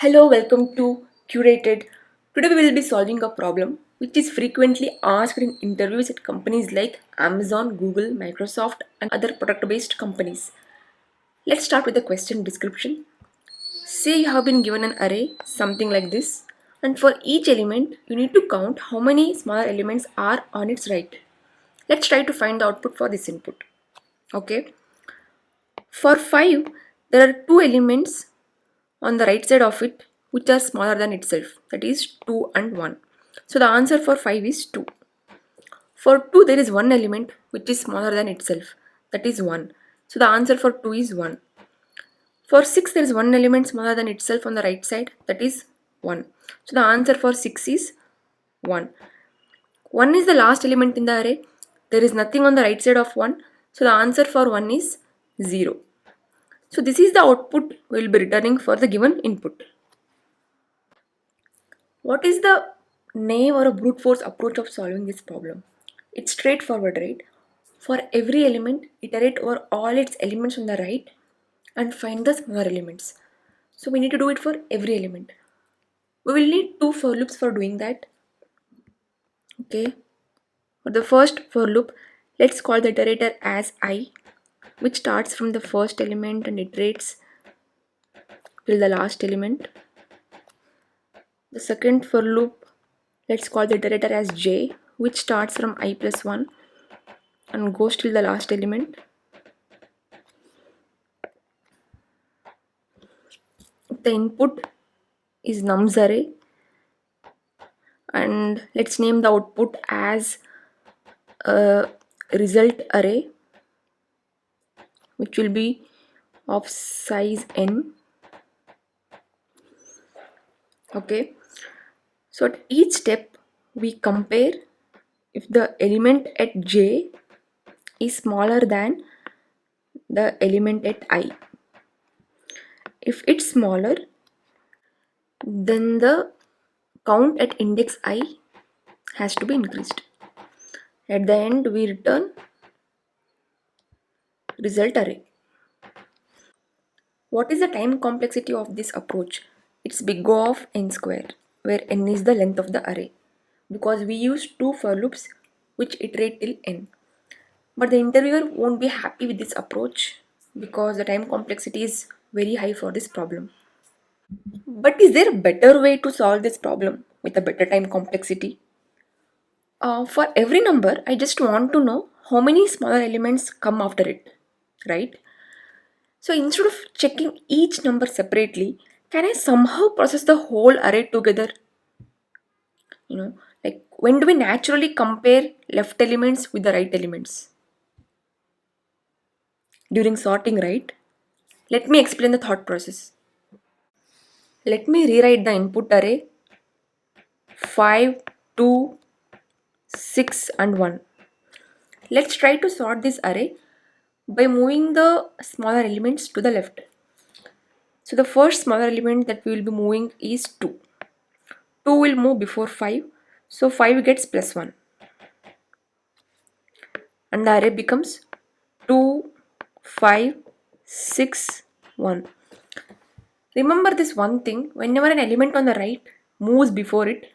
Hello, welcome to Curated. Today we will be solving a problem which is frequently asked in interviews at companies like Amazon, Google, Microsoft, and other product based companies. Let's start with the question description. Say you have been given an array, something like this, and for each element, you need to count how many smaller elements are on its right. Let's try to find the output for this input. Okay, for 5, there are two elements on the right side of it which are smaller than itself, that is 2 and 1. So the answer for 5 is 2. For 2 there is one element which is smaller than itself, that is 1. So the answer for 2 is 1. For 6 there is one element smaller than itself on the right side, that is 1. So the answer for 6 is 1. 1 is the last element in the array. There is nothing on the right side of 1. So the answer for 1 is 0. So this is the output we will be returning for the given input. What is the naive or a brute force approach of solving this problem? It's straightforward, right? For every element, iterate over all its elements on the right and find the smaller elements. So we need to do it for every element. We will need two for loops for doing that. Okay. For the first for loop, let's call the iterator as I, which starts from the first element and iterates till the last element. The second for loop, let's call the iterator as j, which starts from I plus 1 and goes till the last element. The input is nums array, and let's name the output as a result array, which will be of size n. Okay, so at each step we compare if the element at j is smaller than the element at I. If it's smaller, then the count at index I has to be increased. At the end, we return result array. What is the time complexity of this approach? It's big O of n square, where n is the length of the array, because we use two for loops which iterate till n. But the interviewer won't be happy with this approach because the time complexity is very high for this problem. But is there a better way to solve this problem with a better time complexity? For every number, I just want to know how many smaller elements come after it, right? So instead of checking each number separately, can I somehow process the whole array together? Like when do we naturally compare left elements with the right elements? During sorting, right? Let me explain the thought process. Let me rewrite the input array 5, 2, 6 and 1. Let's try to sort this array by moving the smaller elements to the left. So the first smaller element that we will be moving is 2. 2 will move before 5, so 5 gets plus 1. And the array becomes 2, 5, 6, 1. Remember this one thing, whenever an element on the right moves before it,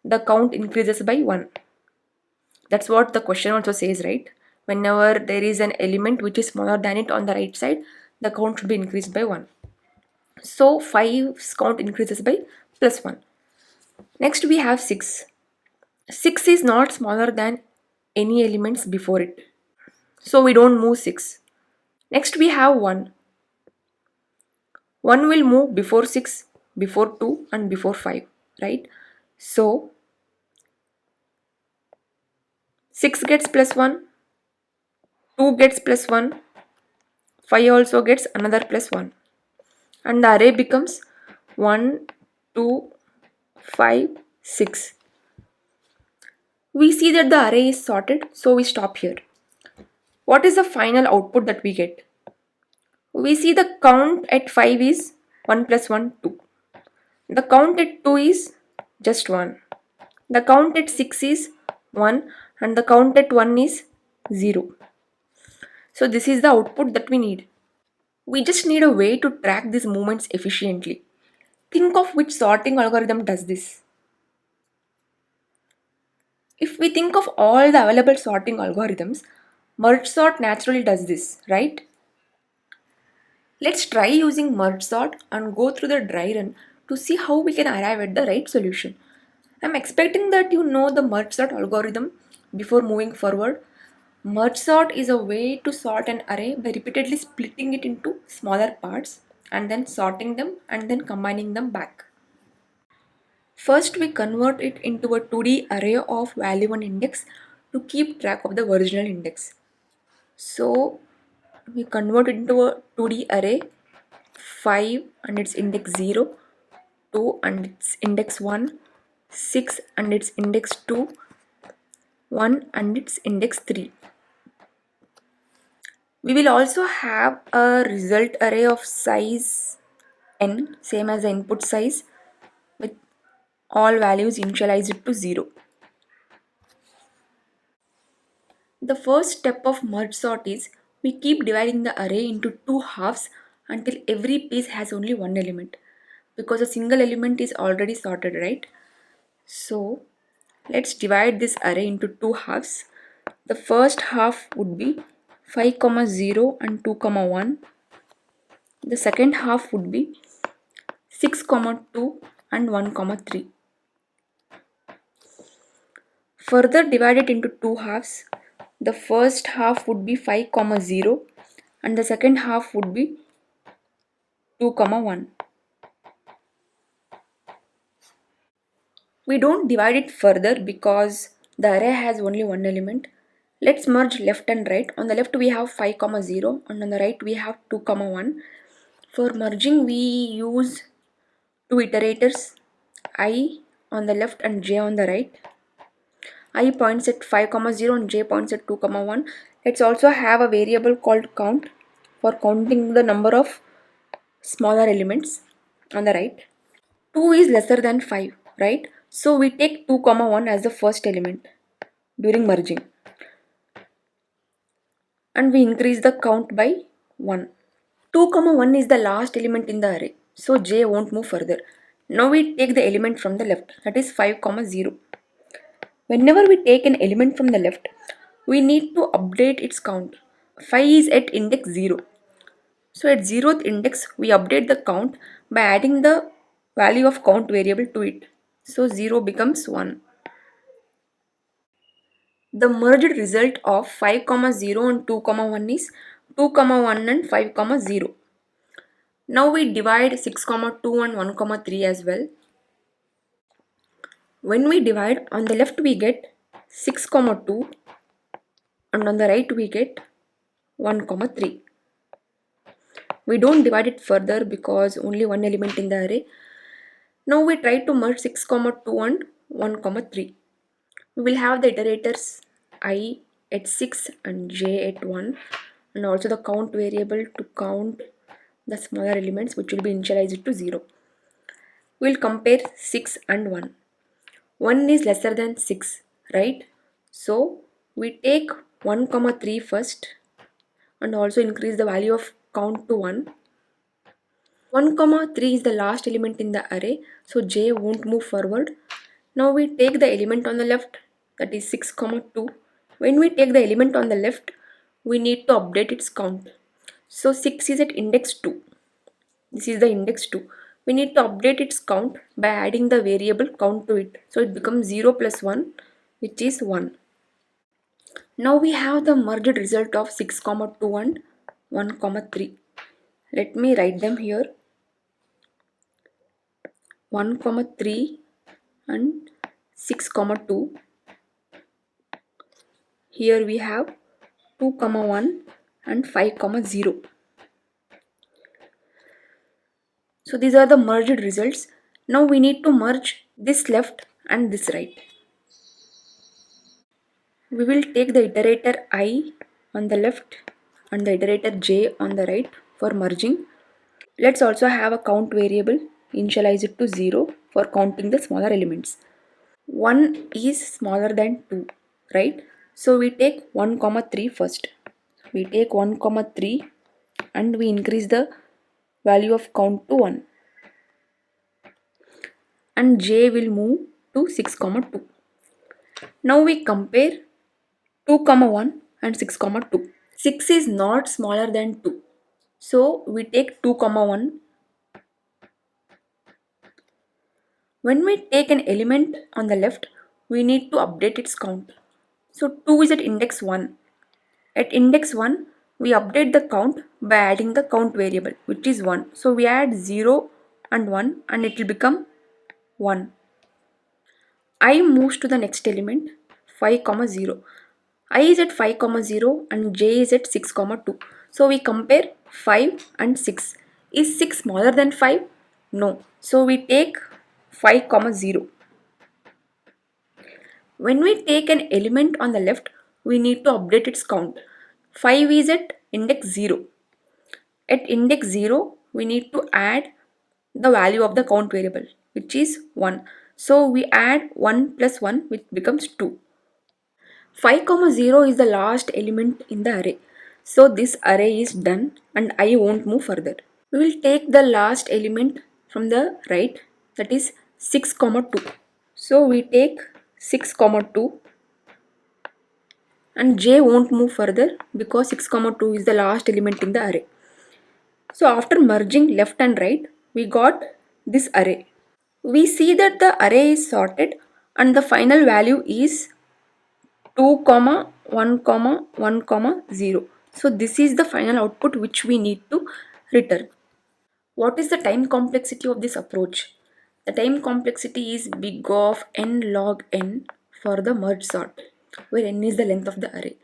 the count increases by 1. That's what the question also says, right? Whenever there is an element which is smaller than it on the right side, the count should be increased by 1. So 5's count increases by plus 1. Next we have 6. 6 is not smaller than any elements before it. So we don't move 6. Next we have 1. 1 will move before 6, before 2 and before 5, right? So 6 gets plus 1, 2 gets plus 1, 5 also gets another plus 1. And the array becomes 1, 2, 5, 6. We see that the array is sorted, so we stop here. What is the final output that we get? We see the count at 5 is 1 plus 1, 2. The count at 2 is just 1. The count at 6 is 1 and the count at 1 is 0. So this is the output that we need. We just need a way to track these movements efficiently. Think of which sorting algorithm does this. If we think of all the available sorting algorithms, merge sort naturally does this, right? Let's try using merge sort and go through the dry run to see how we can arrive at the right solution. I'm expecting that you know the merge sort algorithm before moving forward. Merge sort is a way to sort an array by repeatedly splitting it into smaller parts and then sorting them and then combining them back. First, we convert it into a 2D array of value and index to keep track of the original index. So, we convert it into a 2D array 5 and its index 0, 2 and its index 1, 6 and its index 2, 1 and its index 3. We will also have a result array of size n, same as the input size, with all values initialized to 0. The first step of merge sort is we keep dividing the array into two halves until every piece has only one element, because a single element is already sorted, right? So let's divide this array into two halves. The first half would be 5, 0 and 2, 1. The second half would be 6, 2 and 1, 3. Further divide it into two halves. The first half would be 5, 0 and the second half would be 2, 1. We don't divide it further because the array has only one element. Let's merge left and right. On the left we have 5, 0 and on the right we have 2, 1. For merging we use two iterators, I on the left and j on the right. I points at 5, 0 and j points at 2, 1. Let's also have a variable called count for counting the number of smaller elements on the right. 2 is lesser than 5, right? So we take 2, 1 as the first element during merging and we increase the count by 1. 2, 1 is the last element in the array, so j won't move further. Now we take the element from the left, that is 5, 0. Whenever we take an element from the left, we need to update its count. 5 is at index 0. So at 0th index, we update the count by adding the value of count variable to it. So 0 becomes 1. The merged result of 5, 0 and 2, 1 is 2, 1 and 5, 0. Now we divide 6, 2 and 1, 3 as well. When we divide, on the left we get 6, 2 and on the right we get 1, 3. We don't divide it further because only one element in the array. Now we try to merge 6, 2 and 1, 3. We will have the iterators I at 6 and j at 1 and also the count variable to count the smaller elements which will be initialized to 0. We will compare 6 and 1. 1 is lesser than 6, right? So we take 1, 3 first and also increase the value of count to 1. 1, 3 is the last element in the array, so j won't move forward. Now we take the element on the left, that is 6, 2. When we take the element on the left, we need to update its count. So 6 is at index 2. This is the index 2. We need to update its count by adding the variable count to it. So it becomes 0 plus 1, which is 1. Now we have the merged result of 6, 2 and 1, 3. Let me write them here. 1, 3 and 6, 2. Here we have 2, 1 and 5, 0. So these are the merged results. Now we need to merge this left and this right. We will take the iterator I on the left and the iterator j on the right for merging. Let's also have a count variable, initialize it to 0 for counting the smaller elements. 1 is smaller than 2, right? So we take 1, 3 first. We take 1, 3 and we increase the value of count to 1. and j will move to 6 comma 2. Now we compare 2 comma 1 and 6 comma 2. 6 is not smaller than 2. So we take 2 comma 1. When we take an element on the left, we need to update its count. So 2 is at index 1. At index 1, we update the count by adding the count variable, which is 1. So we add 0 and 1 and it will become 1. I moves to the next element 5 comma 0. I is at 5 comma 0 and j is at 6 comma 2. So we compare 5 and 6. Is 6 smaller than 5? No. So we take 5 comma 0. When we take an element on the left, we need to update its count. 5 is at index 0. At index 0, we need to add the value of the count variable, which is 1. So we add 1 plus 1, which becomes 2. 5 comma 0 is the last element in the array. So this array is done and I won't move further. We will take the last element from the right, that is 6 comma 2. So we take 6 comma 2 and j won't move further because 6 comma 2 is the last element in the array. So after merging left and right, we got this array. We see that the array is sorted and the final value is 2 comma 1 comma 1 comma 0. So this is the final output which we need to return. What is the time complexity of this approach? The time complexity is big of n log n for the merge sort, where n is the length of the array.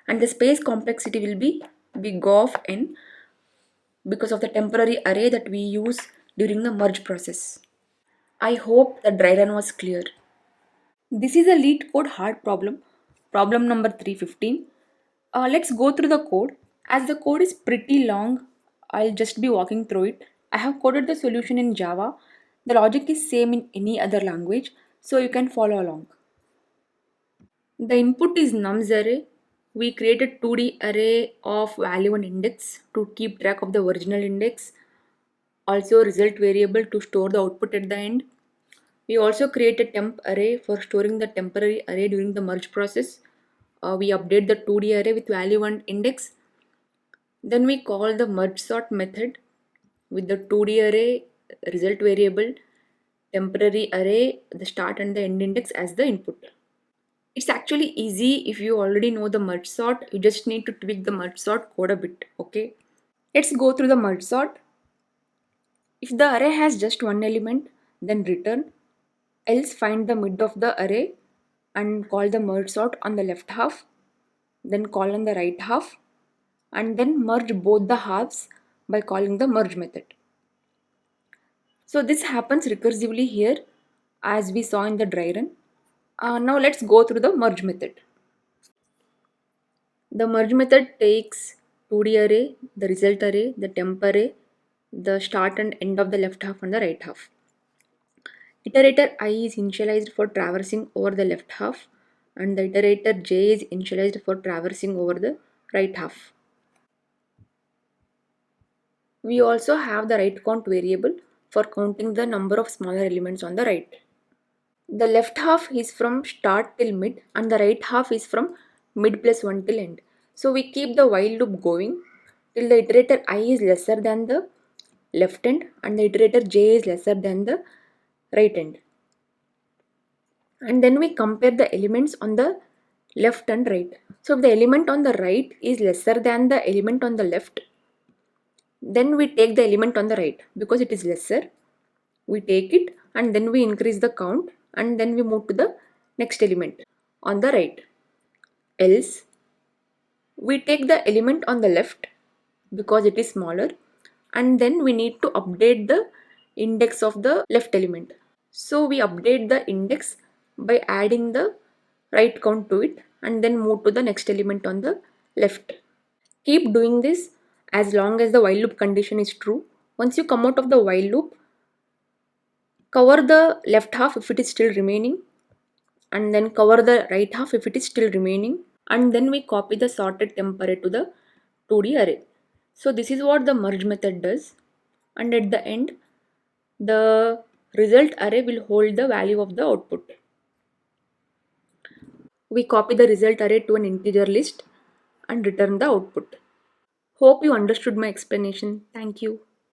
And the space complexity will be big of n because of the temporary array that we use during the merge process. I hope the dry run was clear. This is a LeetCode hard problem, problem number 315. Let's go through the code. As the code is pretty long, I'll just be walking through it. I have coded the solution in Java. The logic is same in any other language, so you can follow along. The input is nums array. We created 2D array of value and index to keep track of the original index. Also result variable to store the output at the end. We also create a temp array for storing the temporary array during the merge process. We update the 2D array with value and index. Then we call the merge sort method with the 2D array, result variable, temporary array, the start and the end index as the input. It's actually easy if you already know the merge sort. You just need to tweak the merge sort code a bit, okay? Let's go through the merge sort. If the array has just one element, then return. Else find the mid of the array and call the merge sort on the left half, then call on the right half, and then merge both the halves by calling the merge method. So this happens recursively here as we saw in the dry run. Now let's go through the merge method. The merge method takes 2D array, the result array, the temp array, the start and end of the left half and the right half. Iterator I is initialized for traversing over the left half and the iterator j is initialized for traversing over the right half. We also have the right count variable for counting the number of smaller elements on the right. The left half is from start till mid and the right half is from mid plus 1 till end. So we keep the while loop going till the iterator I is lesser than the left end and the iterator j is lesser than the right end. And then we compare the elements on the left and right. So if the element on the right is lesser than the element on the left, then we take the element on the right because it is lesser. We take it and then we increase the count and then we move to the next element on the right. Else, we take the element on the left because it is smaller and then we need to update the index of the left element. So we update the index by adding the right count to it and then move to the next element on the left. Keep doing this as long as the while loop condition is true. Once you come out of the while loop, cover the left half if it is still remaining and then cover the right half if it is still remaining, and then we copy the sorted temp array to the 2D array. So this is what the merge method does, and at the end the Result array will hold the value of the output. We copy the result array to an integer list and return the output. Hope you understood my explanation. Thank you.